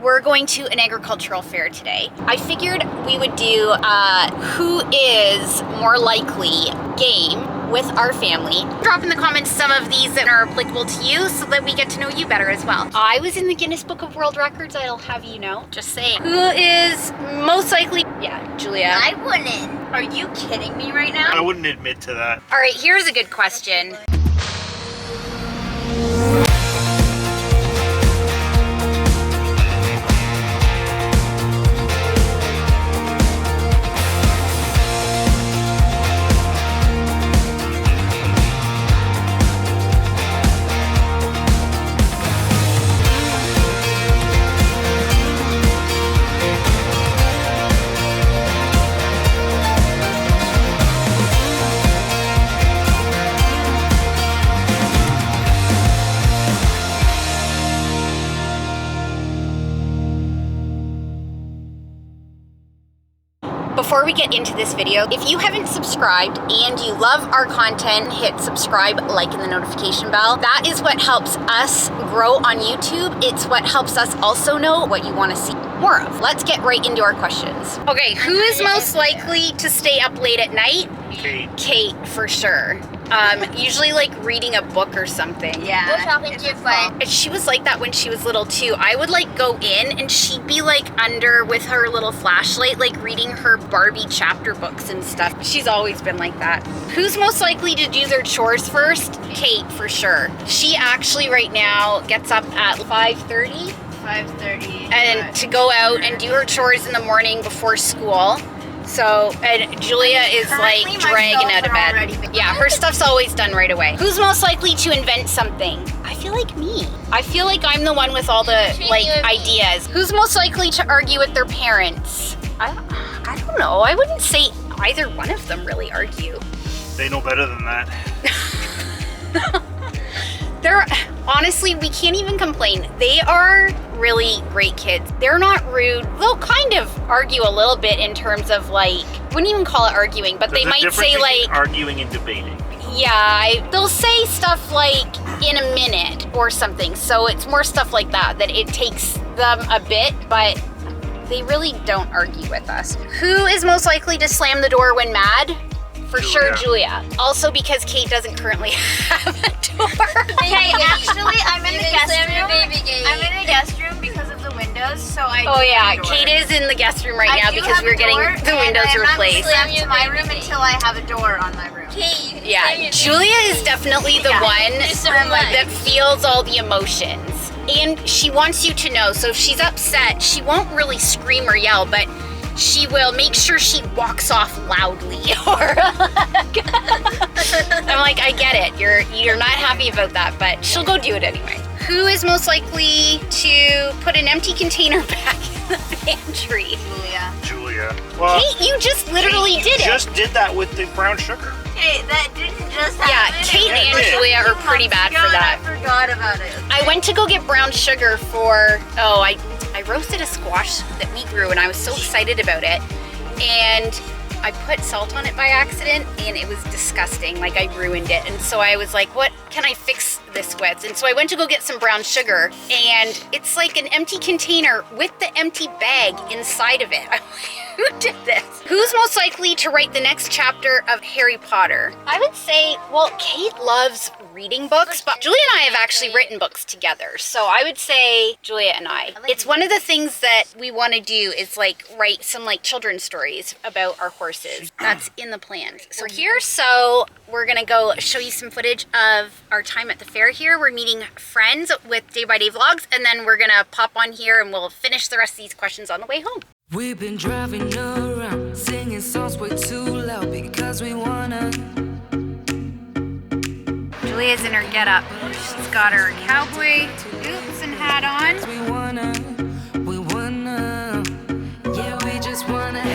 We're going to an agricultural fair today. I figured we would do who is more likely game with our family. Drop in the comments some of these that are applicable to you so that we get to know you better as well. I was in the Guinness Book of World Records, I'll have you know. Just saying. Who is most likely? Yeah, Julia. I wouldn't. Are you kidding me right now? I wouldn't admit to that. All right, here's a good question. Before we get into this video, if you haven't subscribed and you love our content, hit subscribe, like, and the notification bell. That is what helps us grow on YouTube. It's what helps us also know what you want to see more of. Let's get right into our questions. Okay, who is most likely to stay up late at night? Kate. Kate, for sure. Usually like reading a book or something. Yeah. Go shopping too, but And she was like that when she was little too. I would like go in and she'd be like under with her little flashlight, like reading her Barbie chapter books and stuff. She's always been like that. Who's most likely to do their chores first? Kate, for sure. She actually right now gets up at 5:30. 5:30. And to go out and do her chores in the morning before school. So, and Julia is like dragging out of bed. Yeah, her stuff's always done right away. Who's most likely to invent something? I feel like me. I feel like I'm the one with all the like ideas. Who's most likely to argue with their parents? I don't know. I wouldn't say either one of them really argue. They know better than that. They're honestly, we can't even complain. They are really great kids. They're not rude. They'll kind of argue a little bit in terms of like, wouldn't even call it arguing, but There's they a might difference say between like, arguing and debating. yeah, they'll say stuff like in a minute or something. So it's more stuff like that it takes them a bit, but they really don't argue with us. Who is most likely to slam the door when mad? For sure, Julia. Also because Kate doesn't currently have a door. Hey, actually, I'm in the guest room. I'm in the guest room because of the windows, so I. Oh yeah, Kate is in the guest room right now because we're getting the windows replaced. I'm not slam to my room until I have a door on my room. Yeah, Julia is definitely the one that feels all the emotions. And she wants you to know, so if she's upset, she won't really scream or yell, but she will make sure she walks off loudly. Or I'm like, I get it. You're not happy about that, but she'll go do it anyway. Who is most likely to put an empty container back in the pantry? Julia. Well, Kate, you just literally did it. Just did that with the brown sugar. Hey, that didn't just happen. Yeah, Kate and Julia are pretty bad for that. I forgot about it. I went to go get brown sugar for, I roasted a squash that we grew and I was so excited about it. And I put salt on it by accident and it was disgusting. Like I ruined it. And so I was like, what can I fix this with? And so I went to go get some brown sugar and it's like an empty container with the empty bag inside of it. I'm like, who did this? Who's most likely to write the next chapter of Harry Potter? I would say, well, Kate loves reading books, but Julia and I have actually written books together. So I would say Julia and I. It's one of the things that we want to do is like write some like children's stories about our horses. That's in the plans. So so we're gonna go show you some footage of our time at the fair here. We're meeting friends with Day by Day Vlogs, and then we're gonna pop on here and we'll finish the rest of these questions on the way home. We've been driving around, singing songs way too loud because we wanna. Julia's in her getup. She's got her cowboy boots and hat on.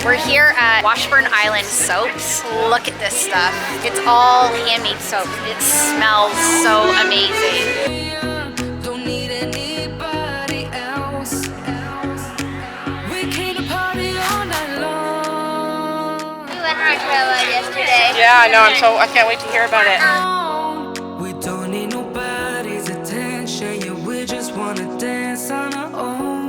We're here at Washburn Island Soaps. Look at this stuff. It's all handmade soap. It smells so amazing. Don't need anybody else. We came to party all night long. We went on our trail yesterday. Yeah, I know. I can't wait to hear about it. We don't need nobody's attention. Yeah, we just wanna dance on our own.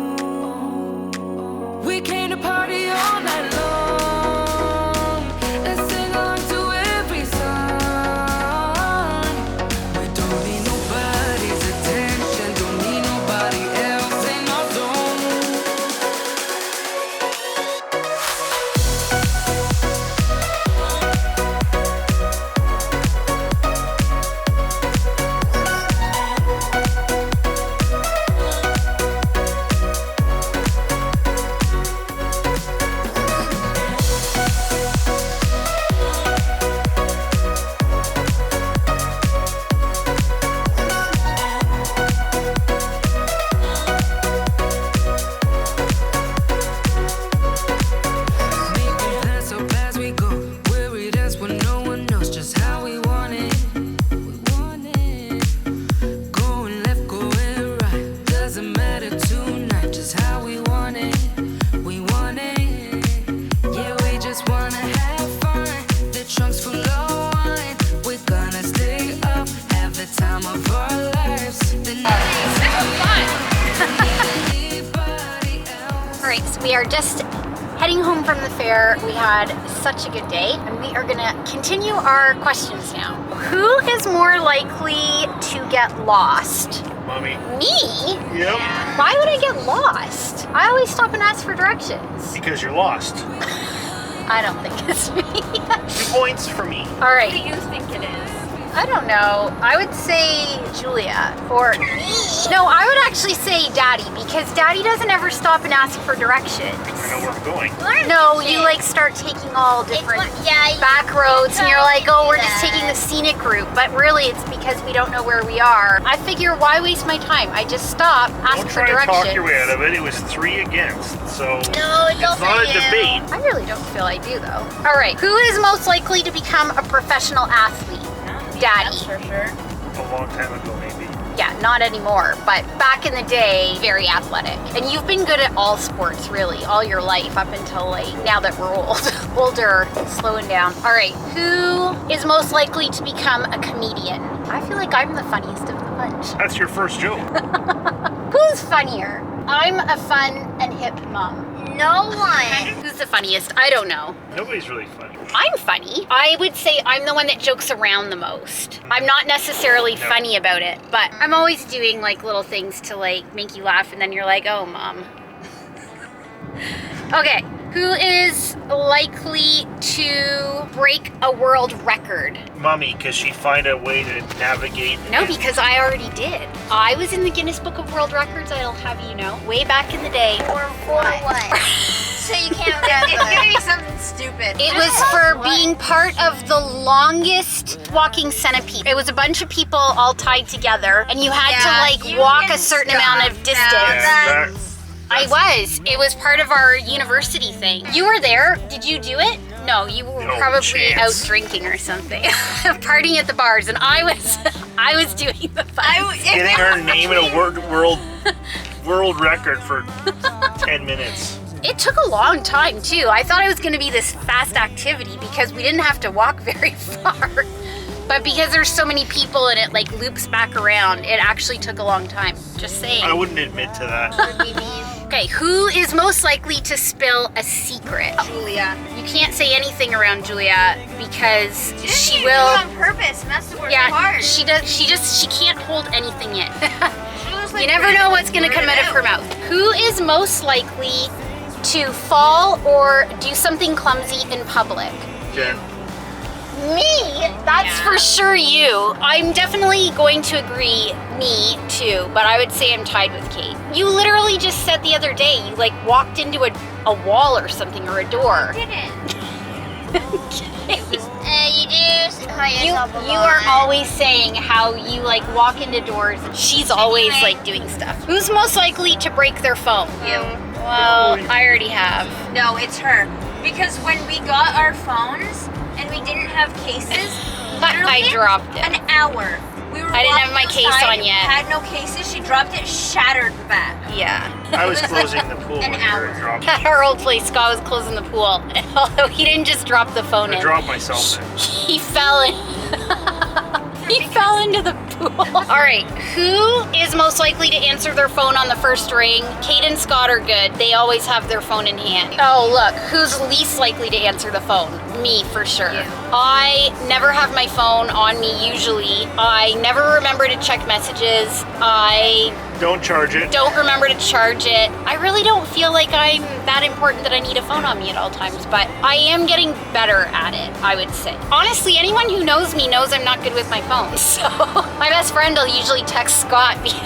want it. We want it. Yeah, we just wanna have fun. The trunk's full of wine. We're gonna stay up, have the time of our lives. The All right, so we are just heading home from the fair. We had such a good day, and we are gonna continue our questions now. Who is more likely to get lost? Mommy. Me? Yep. Why would I get lost? I always stop and ask for directions. Because you're lost. I don't think it's me. 2 points for me. All right. Who do you think it is? I don't know. I would say Julia or me. No, I would actually say Daddy because Daddy doesn't ever stop and ask for directions. I know where I'm going. No, you like start taking all different back roads and you're like, oh, we're just taking the scenic route. But really it's because we don't know where we are. I figure why waste my time? I just stop, ask Don't for try to directions. talk your way out of it. It was 3 against, so No, it's it's not a debate. I really don't feel I do though. All right, who is most likely to become a professional athlete? Daddy. For sure. A long time ago, maybe. Yeah, not anymore, but back in the day, very athletic. And you've been good at all sports, really, all your life up until like now that we're old. Older, slowing down. All right, who is most likely to become a comedian? I feel like I'm the funniest of the bunch. That's your first joke. Who's funnier? I'm a fun and hip mom. No one. Who's the funniest? I don't know. Nobody's really funny. I'm funny. I would say I'm the one that jokes around the most. I'm not necessarily funny about it, but I'm always doing like little things to like make you laugh and then you're like, oh, Mom. Okay, who is likely to break a world record? Mommy, because she'd find a way to navigate. No, because I already did. I was in the Guinness Book of World Records, I'll have you know, way back in the day. For what? So you can't remember. It's gonna be something stupid. It was for being part of the longest walking centipede. It was a bunch of people all tied together, and you had to like walk a certain amount of distance. Yeah, I was. It was part of our university thing. You were there. Did you do it? No, you were No probably chance. out drinking or something, partying at the bars, and I was doing the fun. getting her name in a world record for 10 minutes. It took a long time too. I thought it was going to be this fast activity because we didn't have to walk very far. But because there's so many people and it like loops back around, it actually took a long time. Just saying. I wouldn't admit to that. Okay, who is most likely to spill a secret? Julia. You can't say anything around Julia because she Do will. it on purpose. Mess with her Yeah, hard. she does. She can't hold anything in. She was like, You never know what's going to come out of her mouth. Who is most likely to fall or do something clumsy in public? Jen. Me? That's for sure you. I'm definitely going to agree, me too, but I would say I'm tied with Kate. You literally just said the other day, you like walked into a wall or something or a door. I didn't. You are always saying how you like walk into doors and she's always like doing stuff. Who's most likely to break their phone? You. Well, I already have. No, it's her. Because when we got our phones and we didn't have cases, I literally dropped it. an hour. We were I didn't have walking my case outside, on yet. Had no cases. She dropped it, shattered the back. Yeah. I was It was like closing the pool an when you were hour. dropping. At our old place, Scott was closing the pool. Although he didn't just drop the phone I in. dropped myself in. He fell in. He fell into the pool. All right, who is most likely to answer their phone on the first ring? Kate and Scott are good. They always have their phone in hand. Oh, look, who's least likely to answer the phone? Me, for sure. I never have my phone on me usually. I never remember to check messages. I Don't charge it. don't remember to charge it. I really don't feel like I'm that important that I need a phone on me at all times, but I am getting better at it, I would say. Honestly, anyone who knows me knows I'm not good with my phone. So my best friend will usually text Scott because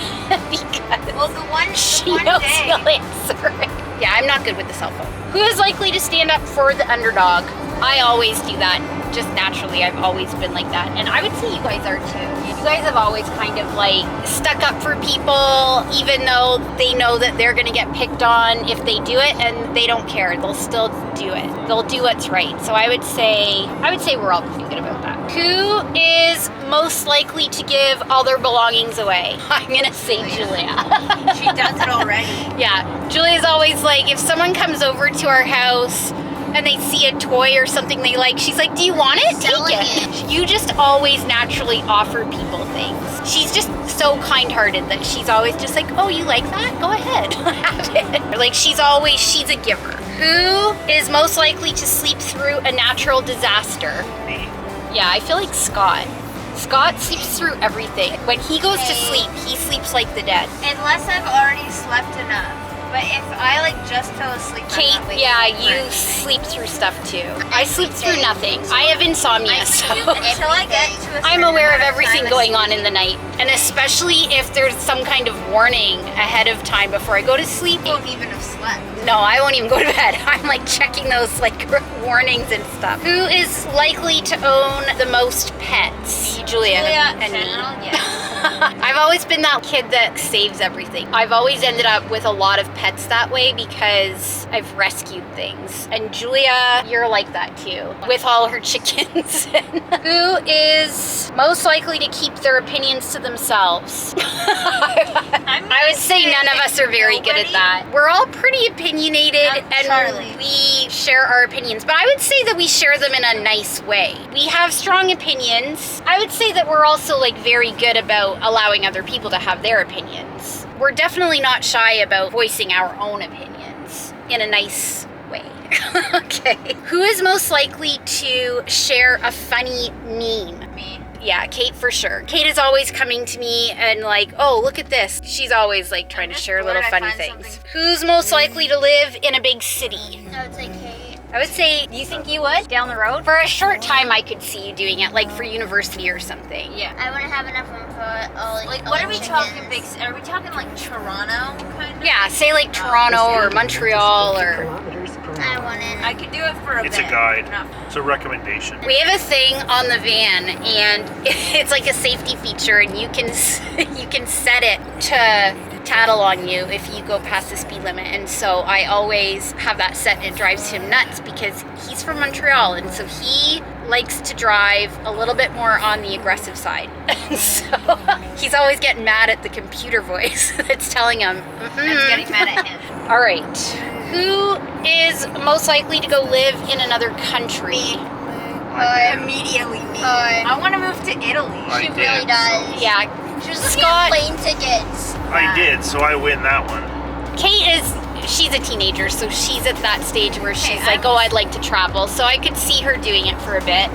Well, the one she knows day. he'll answer it. Yeah, I'm not good with the cell phone. Who is likely to stand up for the underdog? I always do that. Just naturally, I've always been like that. And I would say you guys are too. You guys have always kind of like stuck up for people, even though they know that they're gonna get picked on if they do it, and they don't care. They'll still do it. They'll do what's right. So I would say we're all pretty good about that. Who is most likely to give all their belongings away? I'm gonna say Julia. She does it already. Yeah, Julia's always like, if someone comes over to our house and they see a toy or something they like, she's like, do you want it? Selling Take it. You just always naturally offer people things. She's just so kind-hearted that she's always just like, oh, you like that? Go ahead, have it. Like she's a giver. Who is most likely to sleep through a natural disaster? Me. Yeah, I feel like Scott. Scott sleeps through everything. When he goes to sleep, he sleeps like the dead. Unless I've already slept enough. But if I like just fell asleep, Kate, I'm not waking yeah, up for you anything. sleep through stuff too. I sleep through nothing. I have insomnia, so Until I get to a I'm certain aware of amount everything time going of on in the night. And especially if there's some kind of warning ahead of time before I go to sleep. sleep, I won't even have slept. No, I won't even go to bed. I'm like checking those like warnings and stuff. Who is likely to own the most pets? Julia and me. Yeah. I've always been that kid that saves everything. I've always ended up with a lot of pets that way because I've rescued things. And Julia, you're like that too, with all her chickens. Who is most likely to keep their opinions to themselves? I would say none of us are very good at that. We're all pretty opinionated and Charlie. we share our opinions, but I would say that we share them in a nice way. We have strong opinions. I would say that we're also like very good about allowing other people to have their opinions. We're definitely not shy about voicing our own opinions in a nice way. Okay. Who is most likely to share a funny meme? Me. Yeah, Kate for sure. Kate is always coming to me and like, oh, look at this. She's always like trying to share little bored, I funny find things. something- Who's most likely to live in a big city? I would say Kate. I would say, you think you would? Down the road? For a short time, I could see you doing it, like for university or something. Yeah. I wouldn't have enough room for all. Like, what are we talking? Big? Are we talking like Toronto kind of? Yeah, say like Toronto or Montreal or... I wouldn't. I could do it for a It's bit. a guide. No. It's a recommendation. We have a thing on the van, and it's like a safety feature, and you can set it to tattle on you if you go past the speed limit. And so I always have that set, and it drives him nuts because he's from Montreal, and so he likes to drive a little bit more on the aggressive side. And so he's always getting mad at the computer voice that's telling him, It's getting mad at him. All right. Who is most likely to go live in another country? Immediately me. I want to move to Italy. I She did, really does. Yeah, She's Scott- looking at plane tickets. I did, so I win that one. Kate she's a teenager, so she's at that stage where she's Okay, like, oh, I'd like to travel. So I could see her doing it for a bit.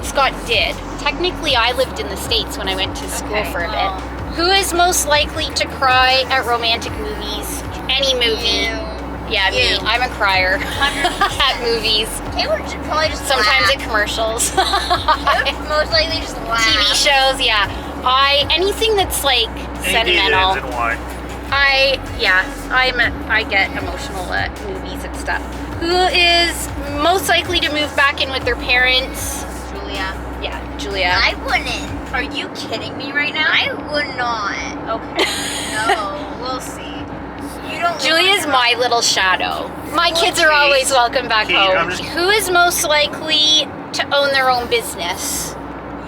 Scott did. Technically, I lived in the States when I went to school for a bit. Who is most likely to cry at romantic movies? Any movie. Yeah, me. You. I'm a crier at movies. Kate would probably just Sometimes laugh. at commercials. Kate would most likely just laugh. TV shows, yeah. Anything that's like sentimental. And why? I get emotional at movies and stuff. Who is most likely to move back in with their parents? Julia. Yeah, Julia. I wouldn't. Are you kidding me right now? I would not. Okay. No, we'll see. You don't. Julia's my little shadow. My kids are always welcome back Kate, home. I'm just- Who is most likely to own their own business?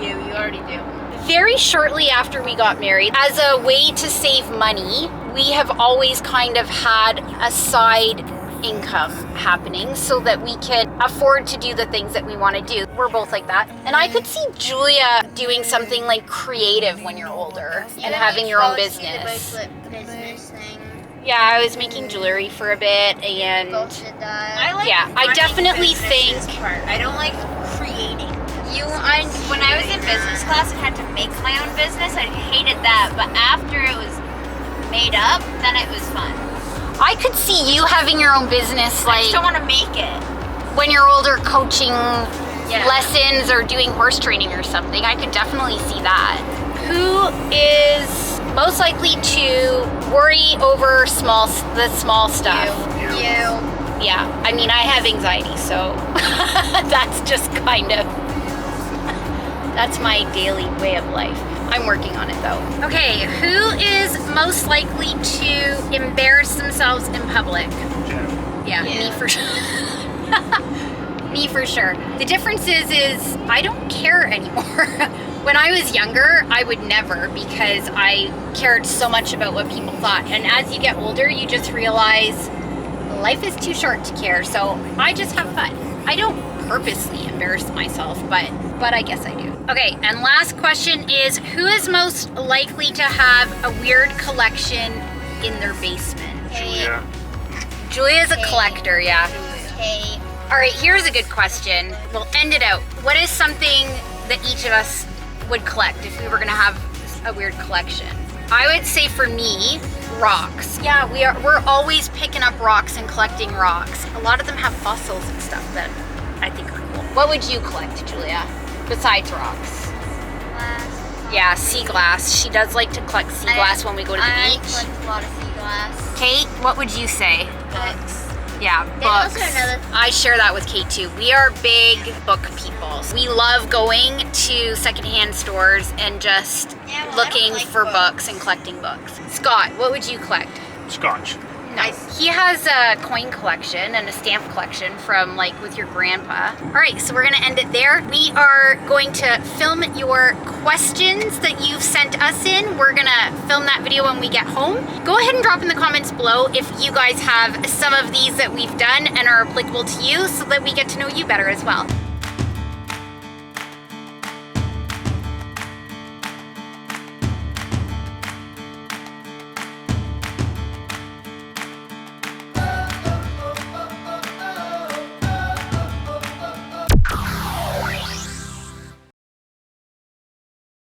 You already do. Very shortly after we got married, as a way to save money, we have always kind of had a side income happening so that we could afford to do the things that we want to do. We're both like that. And I could see Julia doing something like creative when you're older and having your own business. Business thing. Yeah, I was making jewelry for a bit and I like. Yeah, I running definitely businesses think- part. I don't like creating. When I was in business class and had to make my own business, I hated that. But after it was made up, then it was fun. I could see you having your own business I just like don't want to make it. when you're older coaching Yeah. lessons or doing horse training or something. I could definitely see that. Who is most likely to worry over the small stuff? You. Yeah, I mean, I have anxiety, so that's just kind of, that's my daily way of life. I'm working on it though. Okay, who is most likely to embarrass themselves in public? Jen. Yeah, me for sure. Me for sure. The difference is I don't care anymore. When I was younger, I would never, because I cared so much about what people thought. And as you get older, you just realize life is too short to care. So I just have fun. I don't purposely embarrass myself, but I guess I do. Okay, and last question is, who is most likely to have a weird collection in their basement? Julia. Julia's a collector, yeah. Okay. All right, here's a good question. We'll end it out. What is something that each of us would collect if we were gonna have a weird collection? I would say for me, rocks. Yeah, we're always picking up rocks and collecting rocks. A lot of them have fossils and stuff that I think are cool. What would you collect, Julia, besides rocks? Glass. Yeah, sea glass. She does like to collect sea glass when we go to the I beach. collect a lot of sea glass. Kate, what would you say? Books. Yeah, There's books. also another- I share that with Kate too. We are big book people. We love going to secondhand stores and just Yeah, well, I looking don't like for books. books and collecting books. Scott, what would you collect? Scotch. Nice. He has a coin collection and a stamp collection from like with your grandpa. All right, so we're gonna end it there. We are going to film your questions that you've sent us in. We're gonna film that video when we get home. Go ahead and drop in the comments below if you guys have some of these that we've done and are applicable to you, so that we get to know you better as well.